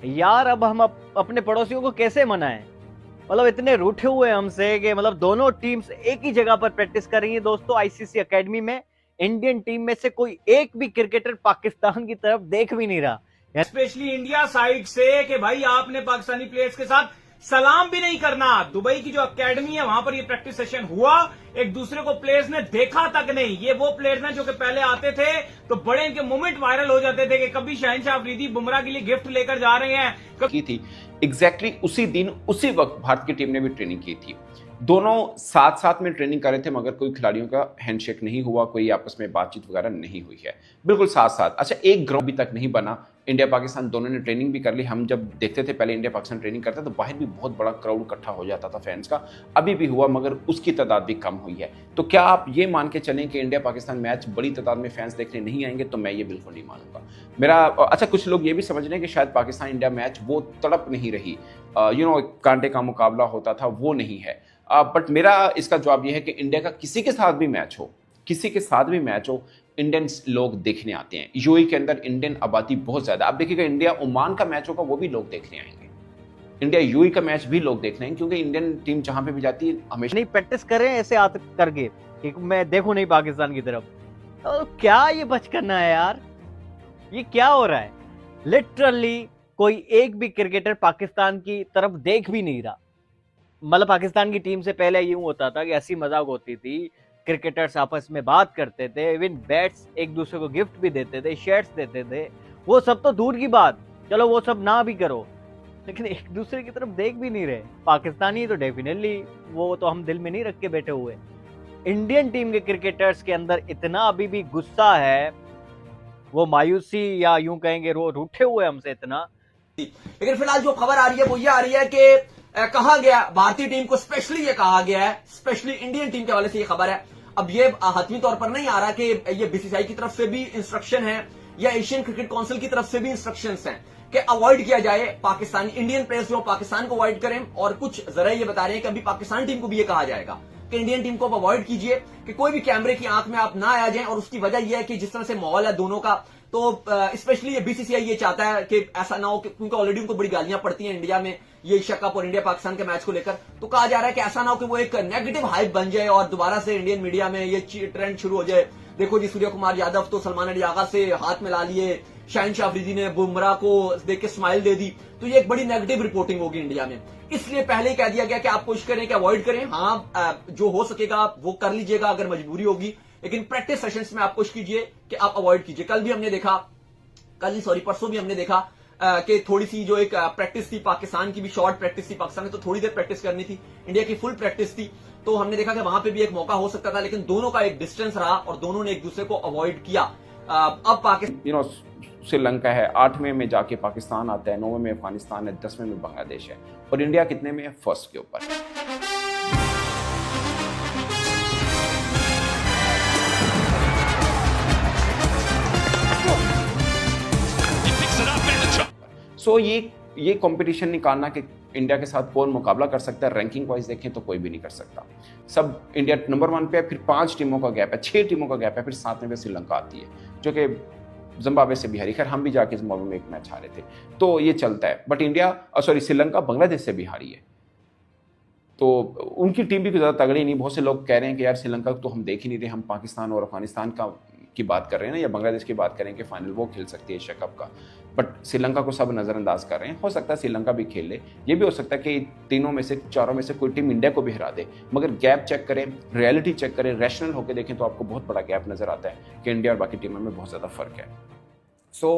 यार अब हम अपने पड़ोसियों को कैसे मनाएं? मतलब इतने रूठे हुए हमसे कि मतलब दोनों टीम्स एक ही जगह पर प्रैक्टिस कर रही हैं दोस्तों, आईसीसी एकेडमी में। इंडियन टीम में से कोई एक भी क्रिकेटर पाकिस्तान की तरफ देख भी नहीं रहा। स्पेशली इंडिया साइड से कि भाई आपने पाकिस्तानी प्लेयर्स के साथ सलाम भी नहीं करना। दुबई की जो एकेडमी है वहां पर ये प्रैक्टिस सेशन हुआ, एक दूसरे को प्लेयर्स ने देखा तक नहीं। ये वो प्लेयर्स हैं जो कि पहले आते थे तो बड़े इनके मोमेंट वायरल हो जाते थे कि कभी शहनशाह अफरीदी बुमराह के लिए गिफ्ट लेकर जा रहे हैं की थी। एग्जैक्टली उसी दिन उसी वक्त भारत की टीम ने भी ट्रेनिंग की थी। दोनों साथ साथ में ट्रेनिंग कर रहे थे, मगर कोई खिलाड़ियों का हैंडशेक नहीं हुआ, कोई आपस में बातचीत वगैरह नहीं हुई है, बिल्कुल साथ साथ। अच्छा, एक ग्राउंड अभी तक नहीं बना। इंडिया पाकिस्तान दोनों ने ट्रेनिंग भी कर ली। हम जब देखते थे पहले इंडिया पाकिस्तान ट्रेनिंग करता तो बाहर भी बहुत बड़ा क्राउड इकट्ठा हो जाता था फैंस का, अभी भी हुआ मगर उसकी तादाद भी कम हुई है। तो क्या आप ये मान के चलें कि इंडिया पाकिस्तान मैच बड़ी तादाद में फैंस देखने नहीं आएंगे? तो मैं ये बिल्कुल नहीं मानूंगा। मेरा अच्छा, कुछ लोग ये भी समझ रहे हैं कि शायद पाकिस्तान इंडिया मैच वो तड़प नहीं रही, कांटे का मुकाबला होता था, वो नहीं है। बट मेरा इसका जवाब यह है कि इंडिया का किसी के साथ भी मैच हो, किसी के साथ भी मैच हो, इंडियंस लोग देखने आते हैं। यूएई के अंदर इंडियन आबादी बहुत ज्यादा। आप देखिएगा इंडिया ओमान का मैच होगा वो भी लोग देखने आएंगे, इंडिया यूएई का मैच भी लोग देखने आएंगे, क्योंकि इंडियन टीम जहां पे भी जाती है हमेशा नहीं प्रैक्टिस करें ऐसे करके कि मैं देखूं नहीं पाकिस्तान की तरफ। तो क्या ये बचकाना है यार? ये क्या हो रहा है? लिटरली कोई एक भी क्रिकेटर पाकिस्तान की तरफ देख भी नहीं रहा। मतलब पाकिस्तान की टीम से पहले यूं होता था कि ऐसी मजाक होती थी, क्रिकेटर्स आपस में बात करते थे, इवन बैट्स एक दूसरे को गिफ्ट भी देते थे, शर्ट्स देते थे। वो सब तो दूर की बात, चलो वो सब ना भी करो, लेकिन एक दूसरे की तरफ देख भी नहीं रहे। पाकिस्तानी तो डेफिनेटली वो तो हम दिल में नहीं रख के बैठे हुए। इंडियन टीम के क्रिकेटर्स के अंदर इतना अभी भी गुस्सा है, वो मायूसी या यूं कहेंगे वो रूठे हुए हमसे इतना। लेकिन फिलहाल जो खबर आ रही है वो ये आ रही है कि कहा गया भारतीय टीम को स्पेशली ये कहा गया है, स्पेशली इंडियन टीम के हवाले से ये खबर है। अब ये हतमी तौर पर नहीं आ रहा कि ये बीसीसीआई की तरफ से भी इंस्ट्रक्शन है या एशियन क्रिकेट काउंसिल की तरफ से भी इंस्ट्रक्शंस हैं कि अवॉइड किया जाए पाकिस्तानी इंडियन प्लेयर्स जो पाकिस्तान को अवॉइड करें। और कुछ जरा ये बता रहे हैं कि अभी पाकिस्तान टीम को भी ये कहा जाएगा कि इंडियन टीम को अवॉइड कीजिए, कि कोई भी कैमरे की आंख में आप ना आ जाएं। और उसकी वजह यह है कि जिस तरह से माहौल है दोनों का, तो स्पेशली ये बीसीसीआई ये चाहता है कि ऐसा ना हो, क्योंकि ऑलरेडी उनको बड़ी गालियां पड़ती हैं इंडिया में ये एशिया कप और इंडिया पाकिस्तान के मैच को लेकर। तो कहा जा रहा है कि ऐसा ना हो कि वो एक नेगेटिव हाइप बन जाए और दोबारा से इंडियन मीडिया में ये ट्रेंड शुरू हो जाए। देखो जी, सूर्य कुमार यादव तो सलमान अली आगा से हाथ मिला लिए, शहनशाह अफरीदी ने बुमराह को देख के स्माइल दे दी, तो ये एक बड़ी नेगेटिव रिपोर्टिंग होगी इंडिया में। इसलिए पहले ही कह दिया गया कि आप कोशिश करें कि अवॉइड करें। हाँ, जो हो सकेगा वो कर लीजिएगा अगर मजबूरी होगी, लेकिन प्रैक्टिस सेशंस में आप कोशिश कीजिए कि आप अवॉइड कीजिए। कल भी हमने देखा, परसों भी हमने देखा कि थोड़ी सी जो एक प्रैक्टिस थी पाकिस्तान की भी, शॉर्ट प्रैक्टिस थी। पाकिस्तान ने तो थोड़ी देर प्रैक्टिस करनी थी, इंडिया की फुल प्रैक्टिस थी। तो हमने देखा कि वहां पे भी एक मौका हो सकता था, लेकिन दोनों का एक डिस्टेंस रहा और दोनों ने एक दूसरे को अवॉइड किया। अब पाकिस्तान श्रीलंका है, 8वें में जाके पाकिस्तान आता है, 9वें में अफगानिस्तान है, 10वें में बांग्लादेश है, और इंडिया कितने में है? फर्स्ट के ऊपर। सो ये कंपटीशन निकालना कि इंडिया के साथ कौन मुकाबला कर सकता है, रैंकिंग वाइज देखें तो कोई भी नहीं कर सकता। सब इंडिया नंबर 1 पे है, फिर 5 टीमों का गैप है, 6 टीमों का गैप है, फिर 7वें पे श्रीलंका आती है जो कि जिम्बाब्वे से भी हारी। खैर हम भी जाके जिम्बाब्वे में एक मैच हारे थे, तो ये चलता है। बट श्रीलंका बांग्लादेश से भी हारी है, तो उनकी टीम भी ज़्यादा तगड़ी नहीं। बहुत से लोग कह रहे हैं कि यार श्रीलंका तो हम देख ही नहीं रहे, हम पाकिस्तान और अफगानिस्तान की बात कर रहे हैं ना, या बांग्लादेश की बात करें कि फाइनल वो खेल सकती है एशिया कप का। बट श्रीलंका को सब नज़रअंदाज कर रहे हैं। हो सकता है श्रीलंका भी खेल ले, ये भी हो सकता है कि तीनों में से, चारों में से कोई टीम इंडिया को भी हरा दे। मगर गैप चेक करें, रियलिटी चेक करें, रैशनल होकर देखें तो आपको बहुत बड़ा गैप नजर आता है कि इंडिया और बाकी टीमों में बहुत ज़्यादा फर्क है। सो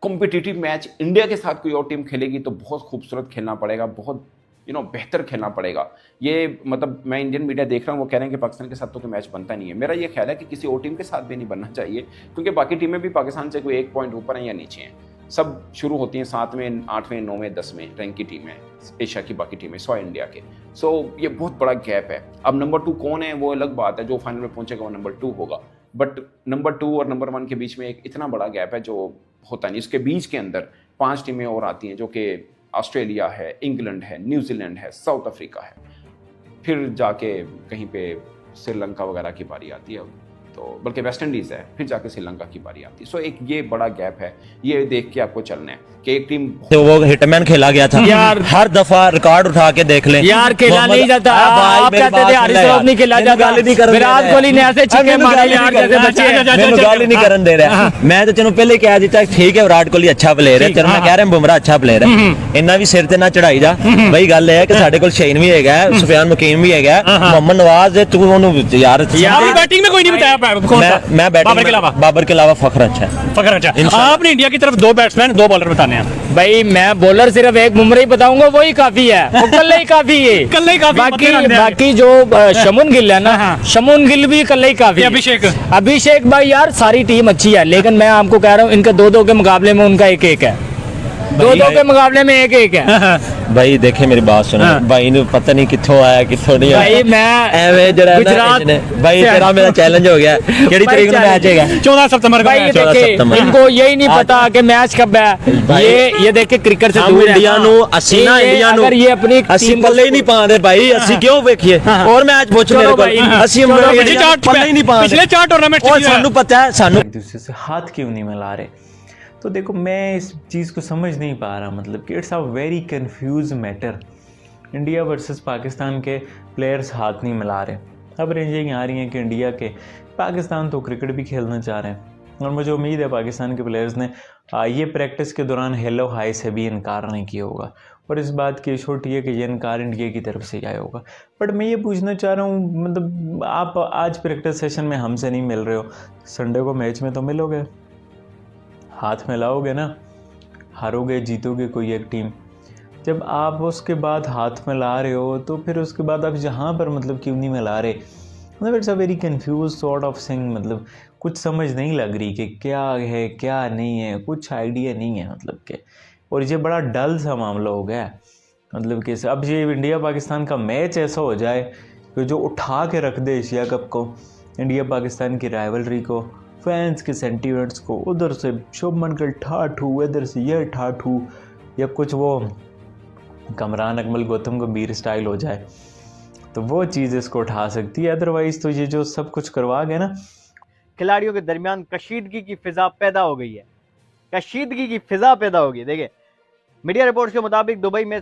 कॉम्पिटिटिव मैच इंडिया के साथ कोई और टीम खेलेगी तो बहुत खूबसूरत खेलना पड़ेगा, बहुत बेहतर खेलना पड़ेगा। ये मतलब मैं इंडियन मीडिया देख रहा हूँ, वो कह रहे हैं कि पाकिस्तान के साथ तो कोई मैच बनता नहीं है। मेरा ये ख्याल है कि किसी और टीम के साथ भी नहीं बनना चाहिए, क्योंकि बाकी टीमें भी पाकिस्तान से कोई 1 पॉइंट ऊपर हैं या नीचे हैं। सब शुरू होती हैं 7वें, 8वें, 9वें, 10वें रैंक की टीमें, एशिया की बाकी टीमें सॉ इंडिया के। सो ये बहुत बड़ा गैप है। अब नंबर 2 कौन है वो अलग बात है, जो फाइनल में पहुंचेगा वो नंबर 2 होगा। बट नंबर 2 और नंबर 1 के बीच में एक इतना बड़ा गैप है जो होता नहीं। इसके बीच के अंदर 5 टीमें और आती हैं, जो कि ऑस्ट्रेलिया है, इंग्लैंड है, न्यूजीलैंड है, साउथ अफ्रीका है, फिर जाके कहीं पे श्रीलंका वगैरह की बारी आती है। तो बल्कि वेस्ट इंडीज़ है, फिर जाके श्रीलंका की बारी आती है। सो एक ये बड़ा गैप है, ये देख के आपको चलना है कि एक टीम तो वो हिटमैन खेला गया था यार, हर दफा रिकॉर्ड उठा के देख लें यार, खेला नहीं जाता। आप कहते थे हारिस रऊफ नहीं खेला जाता, विराट कोहली ने ऐसे छक्के मारे यार जैसे बच्चे। मैंने गाली नहीं करन दे रहा, मैं तो चलो पहले कह दिता ठीक है विराट कोहली अच्छा प्लेयर है, चलो मैं कह रहा बुमराह अच्छा प्लेयर है, इन्ना भी सिर ते ना चढ़ाई जा। वही गल है कि साडे कोल शहीन भी हैगा, सुफियान मुकीम भी हैगा, मोहम्मद नवाज है, तू ओनु यार बैटिंग में कोई नहीं बताया मैं बाबर के अलावा फखर अच्छा है। फखर अच्छा। आपने इंडिया की तरफ 2 बैट्समैन 2 बॉलर बताने हैं भाई, मैं बॉलर सिर्फ एक बुमराह ही बताऊंगा, वही काफी है, वो कल ही काफी है, कल ही काफी। बाकी जो शमुन गिल है ना, शमुन गिल भी कल ही काफी। अभिषेक भाई यार सारी टीम अच्छी है, लेकिन मैं आपको कह रहा हूँ इनके 2-2 के मुकाबले में उनका 1-1 है, 2-2 के मुकाबले में 1-1 है। भाई देखे मेरी बात सुनो, भाई ने पता नहीं कित्थों आया कित्थों नहीं आया। भाई मैं एवे जरा गुजरात भाई तेरा मेरा चैलेंज हो गया, केड़ी तारीख को मैच है? 14 सितंबर भाई देखे, इनको यही नहीं पता कि मैच कब है। ये देखे क्रिकेट से दूर है। इंडिया नु 80 ना इंडिया नु अगर ये अपनी 80 पल्ले ही नहीं पाते भाई, 80 क्यों वेखिए और मैच पूछ मेरे को 80 पल्ले ही नहीं पाते, पिछले 4 टूर्नामेंट और सानू पता है, सानू एक दूसरे से हाथ क्यों नहीं मिला रहे। तो देखो मैं इस चीज़ को समझ नहीं पा रहा, मतलब कि it's a very confuse matter. India versus Pakistan के प्लेयर्स हाथ नहीं मिला रहे। अब रेंजिंग आ रही है कि इंडिया के पाकिस्तान तो क्रिकेट भी खेलना चाह रहे हैं, और मुझे उम्मीद है पाकिस्तान के प्लेयर्स ने ये प्रैक्टिस के दौरान हेलो हाई से भी इनकार नहीं किया होगा, और इस बात की छोटी है कि ये इनकार इंडिया की तरफ से आया होगा। बट मैं ये पूछना चाह रहा हूँ, मतलब आप आज प्रैक्टिस सेशन में हमसे नहीं मिल रहे हो, संडे को मैच में तो मिलोगे, हाथ मिलाओगे ना, हारोगे जीतोगे कोई एक टीम। जब आप उसके बाद हाथ मिला रहे हो तो फिर उसके बाद आप यहाँ पर मतलब क्यों नहीं मिला रहे? मतलब it's a very confuse sort of thing, मतलब कुछ समझ नहीं लग रही कि क्या है क्या नहीं है, कुछ आइडिया नहीं है मतलब के। और ये बड़ा डल सा मामला हो गया है, मतलब कि अब ये इंडिया पाकिस्तान का मैच ऐसा हो जाए कि जो उठा के रख दे एशिया कप को, इंडिया पाकिस्तान की राइवलरी को, फैंस के सेंटीमेंट्स को, उधर से शुभमन गिल ठाठू, इधर से यह ठाठू, या कुछ वो कमरान अकमल गौतम गंभीर स्टाइल हो जाए, तो वो चीज़ इसको उठा सकती है। अदरवाइज़ तो ये जो सब कुछ करवा गए ना, खिलाड़ियों के दरमियान कशीदगी की फिजा पैदा हो गई है, कशीदगी की फिजा पैदा होगी। देखिए मीडिया रिपोर्ट्स के मुताबिक दुबई में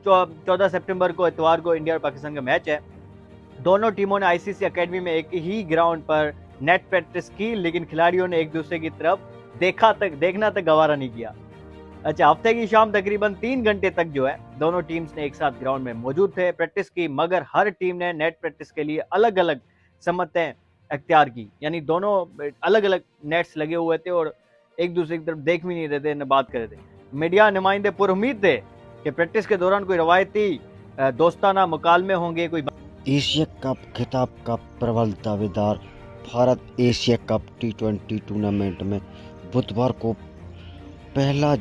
14 सितंबर को इतवार को इंडिया और पाकिस्तान का मैच है। दोनों टीमों ने आईसीसी एकेडमी में एक ही ग्राउंड पर नेट प्रैक्टिस की, लेकिन खिलाड़ियों ने एक दूसरे की तरफ देखना तक गवारा नहीं किया। अच्छा, हफ्ते की शाम तकरीबन 3 घंटे तक जो है दोनों टीम्स ने एक साथ ग्राउंड में मौजूद थे, प्रैक्टिस की, मगर हर टीम ने नेट प्रैक्टिस के लिए अलग अलग समतें अख्तियार की, यानी दोनों अलग अलग नेट्स लगे हुए थे और एक दूसरे की तरफ देख भी नहीं रहे थे, न बात कर रहे थे। मीडिया नुमाइंदे पुरुम्मीद थे कि प्रैक्टिस के दौरान कोई रवायती दोस्ताना मुकालमे होंगे। कोई एशिया कप खिताब का प्रबल दावेदार Bharat Asia cup T20 tournament में बुधवार को पहला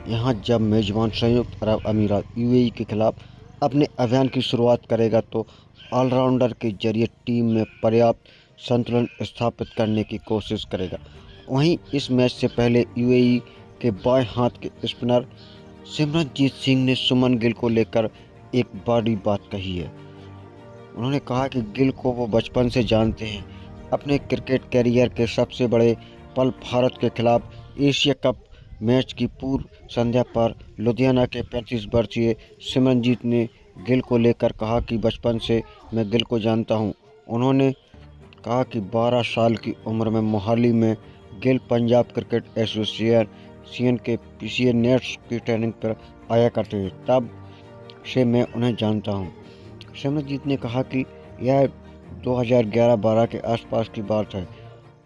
यहां जब मेजबान संयुक्त अरब अमीरात UAE के खिलाफ अपने अभियान की शुरुआत करेगा तो ऑलराउंडर के जरिए टीम में पर्याप्त संतुलन स्थापित करने की कोशिश करेगा। वहीं इस मैच से पहले UAE के बाएं हाथ के स्पिनर सिमरनजीत सिंह ने सुमन गिल को लेकर एक बड़ी बात कही है। उन्होंने कहा कि गिल को वो बचपन से जानते हैं। अपने क्रिकेट कैरियर के सबसे बड़े पल भारत के खिलाफ एशिया कप मैच की पूर्व संध्या पर लुधियाना के 35 वर्षीय सिमरनजीत ने गिल को लेकर कहा कि बचपन से मैं गिल को जानता हूं। उन्होंने कहा कि 12 साल की उम्र में मोहाली में गिल पंजाब क्रिकेट एसोसिएशन के PCA नेट्स की ट्रेनिंग पर आया करते थे, तब से मैं उन्हें जानता हूं। सिमरनजीत ने कहा कि यह 2011-12 के आसपास की बात है।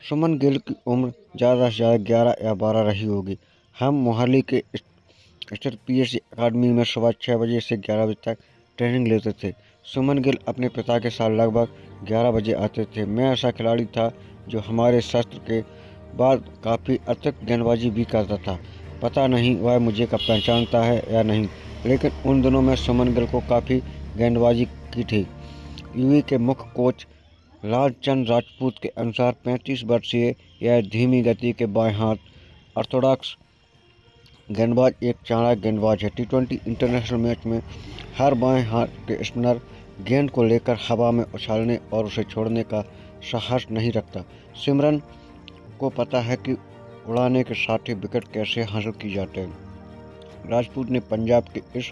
सुमन गिल की उम्र ज़्यादा से ज़्यादा 11 या 12 रही होगी। हम मोहाली के स्थित PSC अकादमी में सुबह 6 बजे से 11 बजे तक ट्रेनिंग लेते थे। सुमन गिल अपने पिता के साथ लगभग 11 बजे आते थे। मैं ऐसा खिलाड़ी था जो हमारे शस्त्र के बाद काफ़ी अतिरिक्त गेंदबाजी भी करता था। पता नहीं वह मुझे कब पहचानता है या नहीं, लेकिन उन दिनों में सुमन गिल को काफ़ी गेंदबाजी की थी। UAE के मुख्य कोच लालचंद राजपूत के अनुसार 35 वर्षीय यह धीमी गति के बाएं हाथ ऑर्थोडॉक्स गेंदबाज एक चालाक गेंदबाज है। T20 इंटरनेशनल मैच में हर बाएं हाथ के स्पिनर गेंद को लेकर हवा में उछालने और उसे छोड़ने का साहस नहीं रखता। सिमरन को पता है कि उड़ाने के साथ ही विकेट कैसे हासिल की जाते हैं। राजपूत ने पंजाब के इस